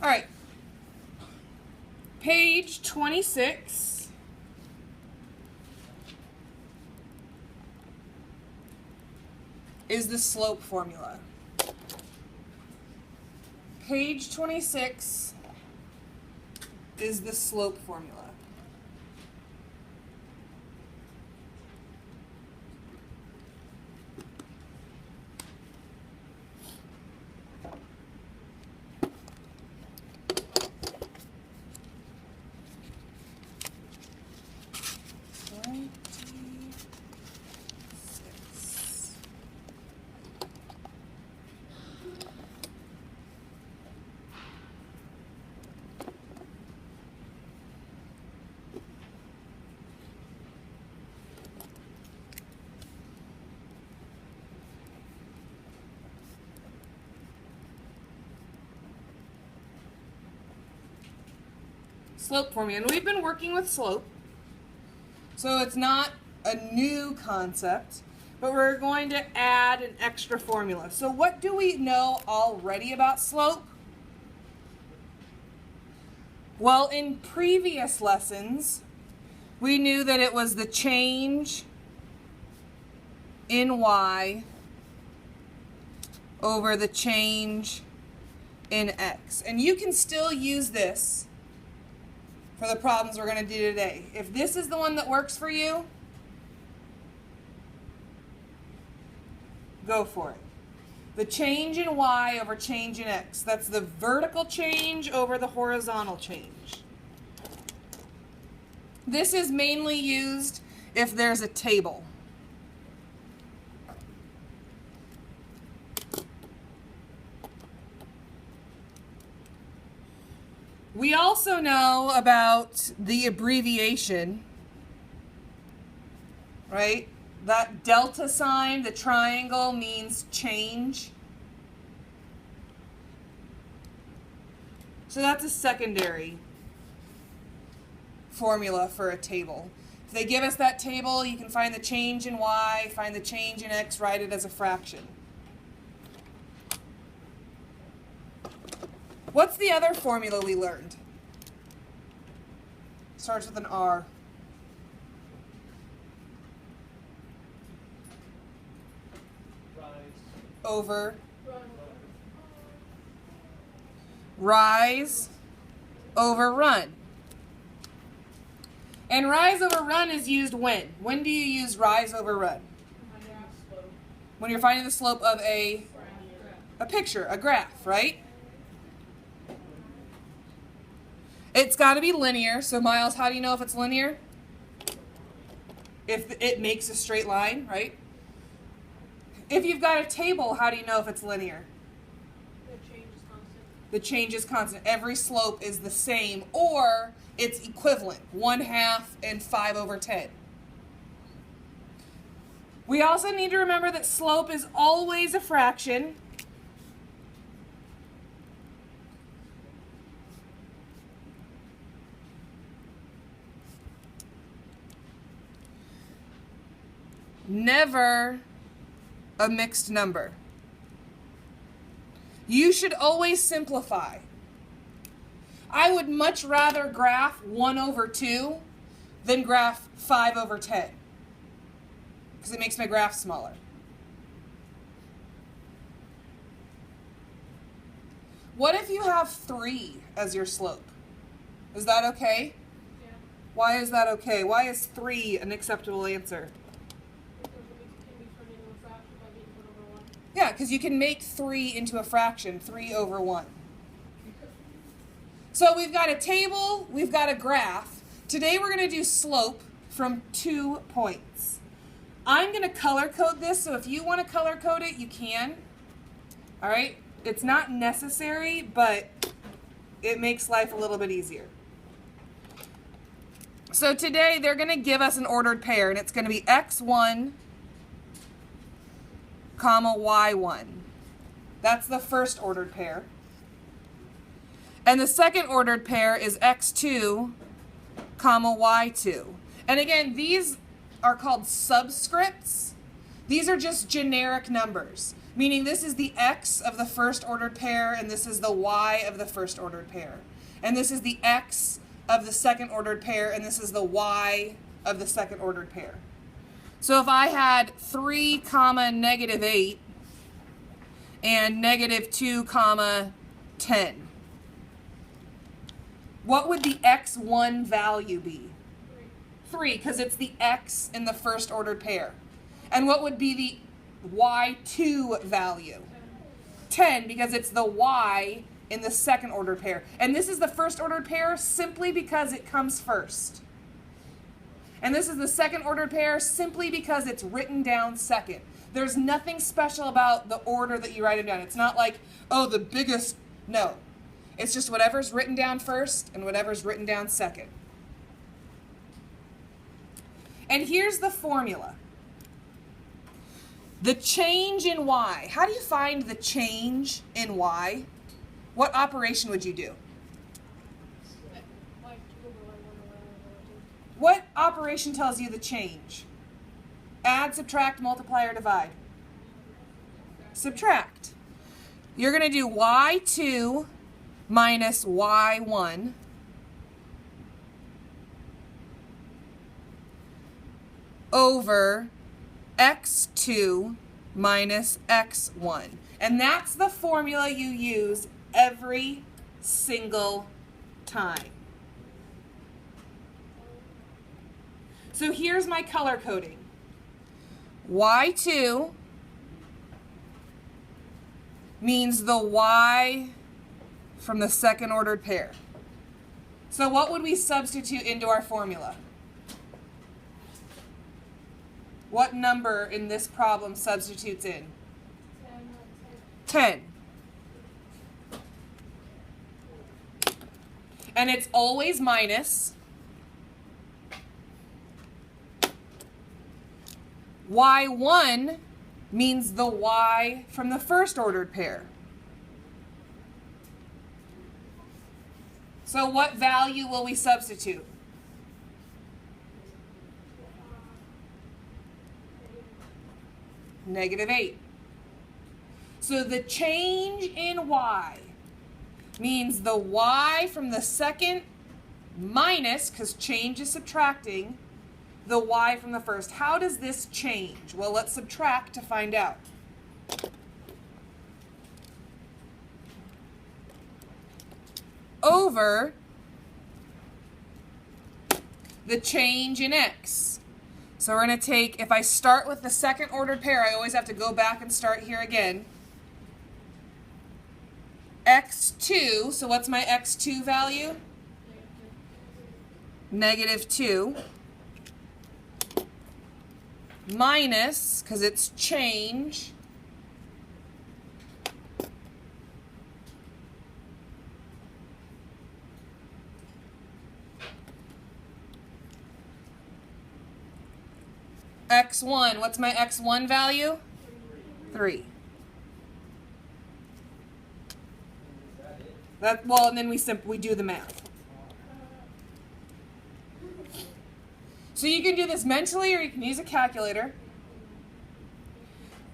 All right. Page 26. Is the slope formula. Page 26 is the slope formula. Slope formula, and we've been working with slope, so it's not a new concept, but we're going to add an extra formula. So what do we know already about slope? Well, in previous lessons, we knew that it was the change in y over the change in x. And you can still use this for the problems we're going to do today. If this is the one that works for you, go for it. The change in y over change in x. That's the vertical change over the horizontal change. This is mainly used if there's a table. We also know about the abbreviation, right? That delta sign, the triangle, means change. So that's a secondary formula for a table. If they give us that table, you can find the change in y, find the change in x, write it as a fraction. What's the other formula we learned? Starts with an R. Over. Rise over run. And rise over run is used when? When do you use rise over run? When you're finding the slope of a picture, a graph, right? It's got to be linear. So Miles, how do you know if it's linear? If it makes a straight line, right? If you've got a table, how do you know if it's linear? The change is constant. The change is constant. Every slope is the same, or it's equivalent, 1/2 and 5/10. We also need to remember that slope is always a fraction. Never a mixed number. You should always simplify. I would much rather graph 1/2 than graph 5/10 because it makes my graph smaller. What if you have 3 as your slope? Is that okay? Yeah. Why is that okay? Why is 3 an acceptable answer? Yeah, because you can make 3 into a fraction, 3/1. So we've got a table, we've got a graph. Today we're going to do slope from 2 points. I'm going to color code this, so if you want to color code it, you can. All right? It's not necessary, but it makes life a little bit easier. So today they're going to give us an ordered pair, and it's going to be x1, comma y1. That's the first ordered pair. And the second ordered pair is x2, comma y2. And again, these are called subscripts. These are just generic numbers. meaning this is the x of the first ordered pair, and this is the y of the first ordered pair. And this is the x of the second ordered pair, and this is the y of the second ordered pair. So if I had 3 comma negative 8 and negative 2 comma 10, what would the x1 value be? 3, because it's the x in the first ordered pair. And what would be the y2 value? 10, because it's the y in the second ordered pair. And this is the first ordered pair simply because it comes first. And this is the second ordered pair simply because it's written down second. There's nothing special about the order that you write them down. It's not like, oh, the biggest. No. It's just whatever's written down first and whatever's written down second. And here's the formula. The change in y. How do you find the change in y? What operation would you do? What operation tells you the change? Add, subtract, multiply, or divide? Subtract. You're going to do y2 minus y1 over x2 minus x1. And that's the formula you use every single time. So here's my color coding. Y2 means the y from the second ordered pair. So what would we substitute into our formula? What number in this problem substitutes in? 10. And it's always minus. Y1 means the y from the first ordered pair. So what value will we substitute? Negative 8. So the change in y means the y from the second minus, because change is subtracting, the y from the first. How does this change? Well, let's subtract to find out. Over the change in x. So we're going to take, if I start with the second ordered pair, I always have to go back and start here again. x2, so what's my x2 value? Negative 2. Minus, because it's change, x1. What's my x1 value? 3. Well, and then we do the math. So you can do this mentally or you can use a calculator.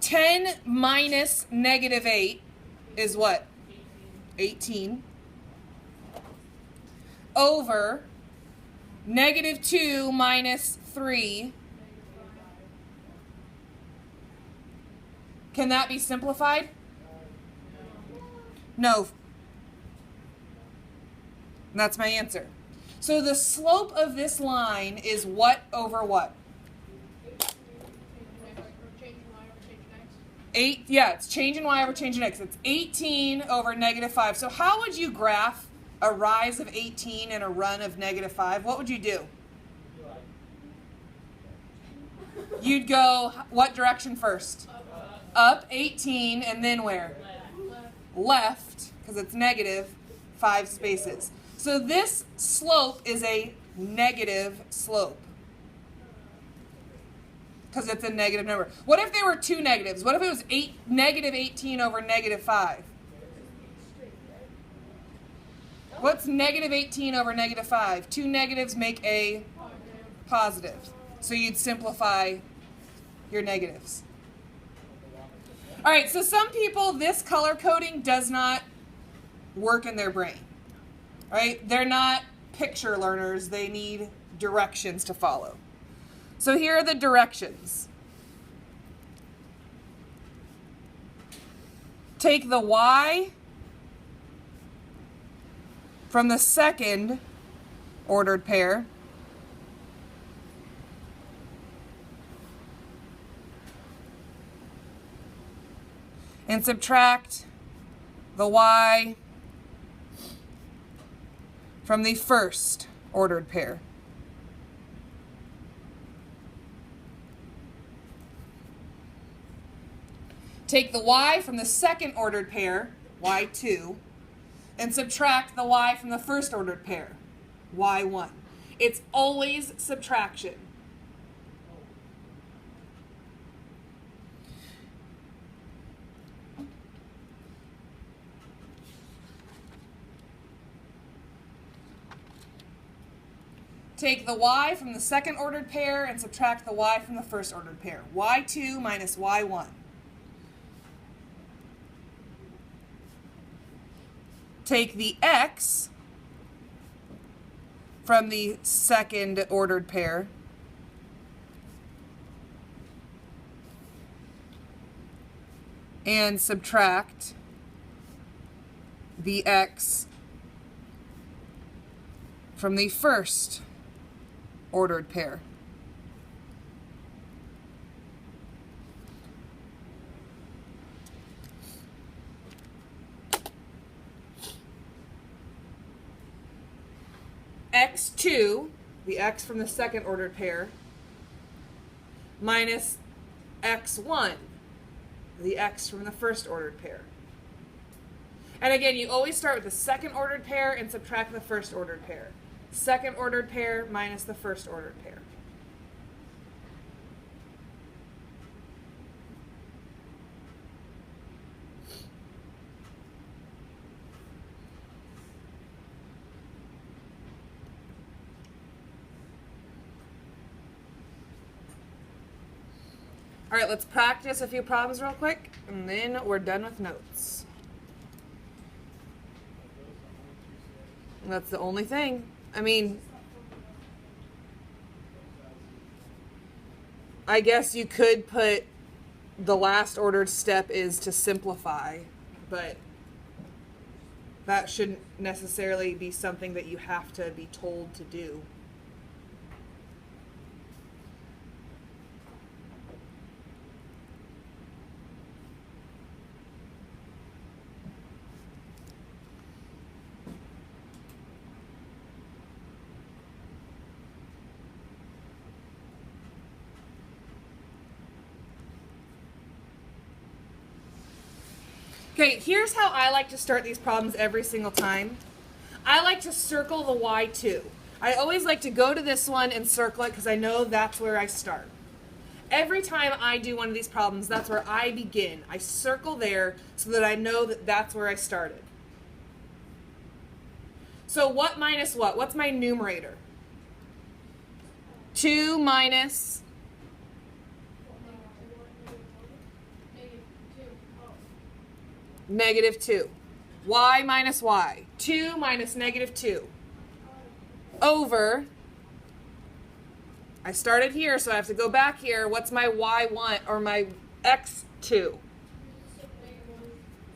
10 minus negative 8 is what? 18. Over negative 2 minus 3. Can that be simplified? No. That's my answer. So the slope of this line is what over what? 8, yeah, it's change in y over change in x. It's 18 over negative 5. So how would you graph a rise of 18 and a run of negative 5? What would you do? You'd go what direction first? Up 18 and then where? Left, because it's negative 5 spaces. So this slope is a negative slope because it's a negative number. What if there were two negatives? What if it was negative 18 over negative 5? What's negative 18 over negative 5? Two negatives make a positive. So you'd simplify your negatives. All right, so some people, this color coding does not work in their brain, right? They're not picture learners. They need directions to follow. So here are the directions. Take the y from the second ordered pair and subtract the y from the first ordered pair. Take the y from the second ordered pair, y2, and subtract the y from the first ordered pair, y1. It's always subtraction. Take the y from the second ordered pair and subtract the y from the first ordered pair, y2 minus y1. Take the x from the second ordered pair and subtract the x from the first ordered pair. X2, the x from the second ordered pair, minus x1, the x from the first ordered pair. And again, you always start with the second ordered pair and subtract the first ordered pair. Second ordered pair minus the first ordered pair. All right, let's practice a few problems real quick, and then we're done with notes. That's the only thing. I mean, I guess you could put the last ordered step is to simplify, but that shouldn't necessarily be something that you have to be told to do. Okay, here's how I like to start these problems every single time. I like to circle the y2. I always like to go to this one and circle it because I know that's where I start. Every time I do one of these problems, that's where I begin. I circle there so that I know that that's where I started. So what minus what? What's my numerator? 2 minus... negative 2. Y minus y. 2 minus negative 2. Over. I started here, so I have to go back here. What's my y1 or my x2?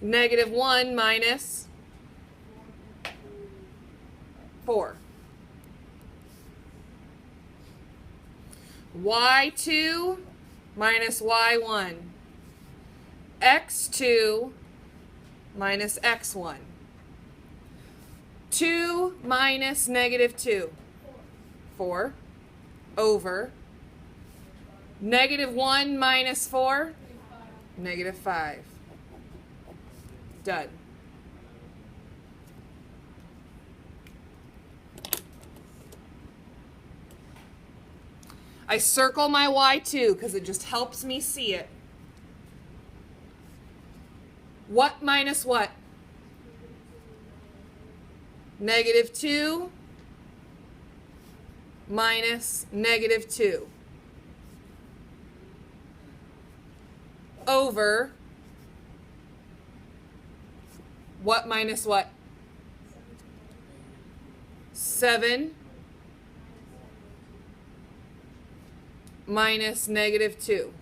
Negative 1 minus 4. Y2 minus y1. X2 minus x1. 2 minus negative 2. 4. Over. Negative 1 minus 4. Negative 5. Done. I circle my y2 because it just helps me see it. What minus what? Negative 2 minus negative 2. Over What minus what? 7 minus negative 2.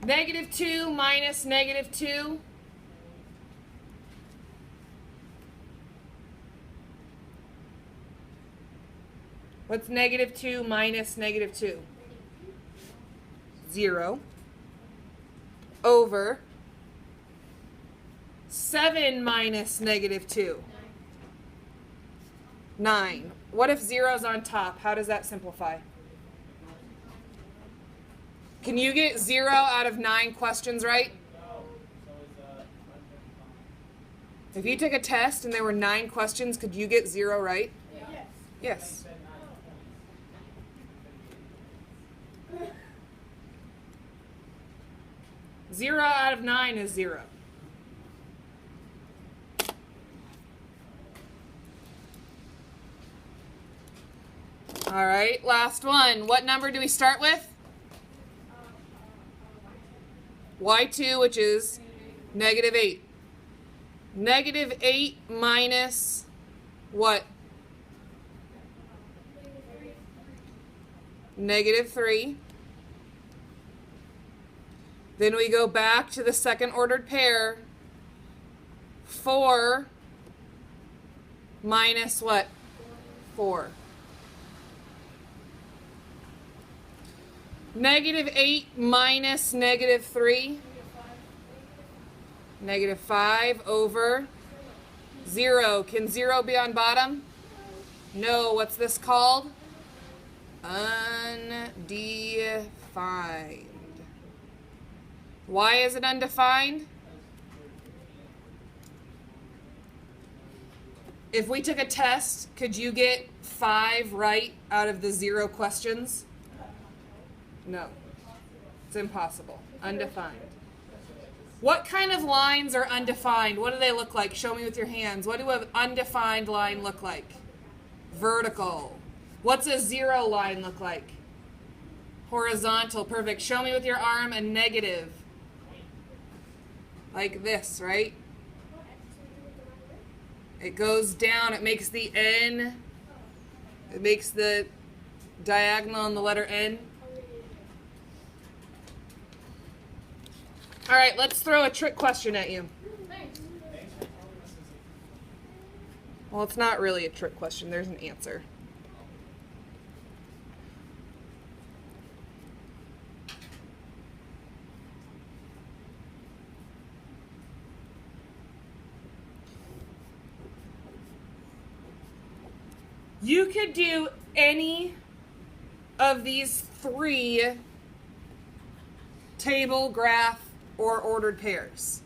Negative 2 minus negative 2. What's negative 2 minus negative 2? 0. Over 7 minus negative 2. 9. What if 0 is on top? How does that simplify? Can you get 0 out of 9 questions right? If you took a test and there were 9 questions, could you get 0 right? Yes. Zero out of 9 is 0. All right, last one. What number do we start with? Y2, which is negative 8. Negative 8 minus what? Negative 3. Then we go back to the second ordered pair. 4 minus what? 4. Negative 8 minus negative 3. Negative 5 over 0. Can 0 be on bottom? No. What's this called? Undefined. Why is it undefined? If we took a test, could you get 5 right out of the 0 questions? No. It's impossible. Undefined. What kind of lines are undefined? What do they look like? Show me with your hands. What do an undefined line look like? Vertical. What's a 0 line look like? Horizontal. Perfect. Show me with your arm a negative. Like this, right? It goes down. It makes the N. It makes the diagonal on the letter N. All right, let's throw a trick question at you. Well, it's not really a trick question. There's an answer. You could do any of these 3 table, graph, or ordered pairs.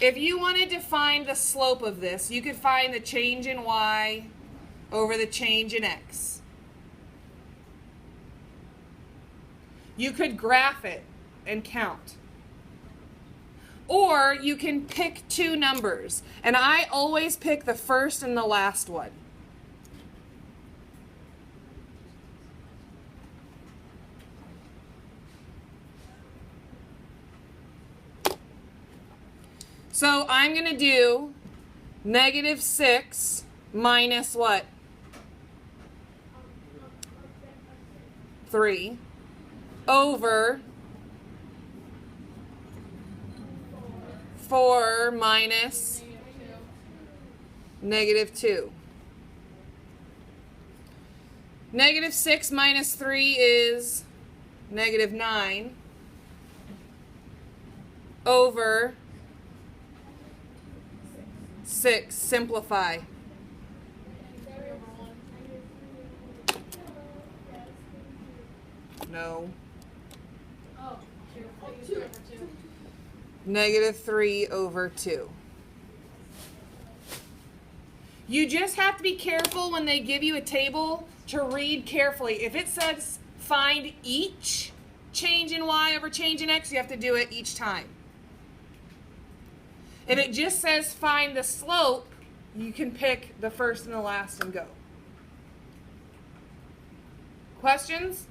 If you wanted to find the slope of this, you could find the change in y over the change in x. You could graph it and count. Or you can pick 2 numbers, and I always pick the first and the last one. So I'm going to do negative 6 minus what? 3 over 4 minus negative 2. Negative 6 minus 3 is negative 9 over 6. Simplify. No. Oh, 2. Negative 3 over 2. You just have to be careful when they give you a table to read carefully. If it says find each change in y over change in x, you have to do it each time. If it just says find the slope, you can pick the first and the last and go. Questions?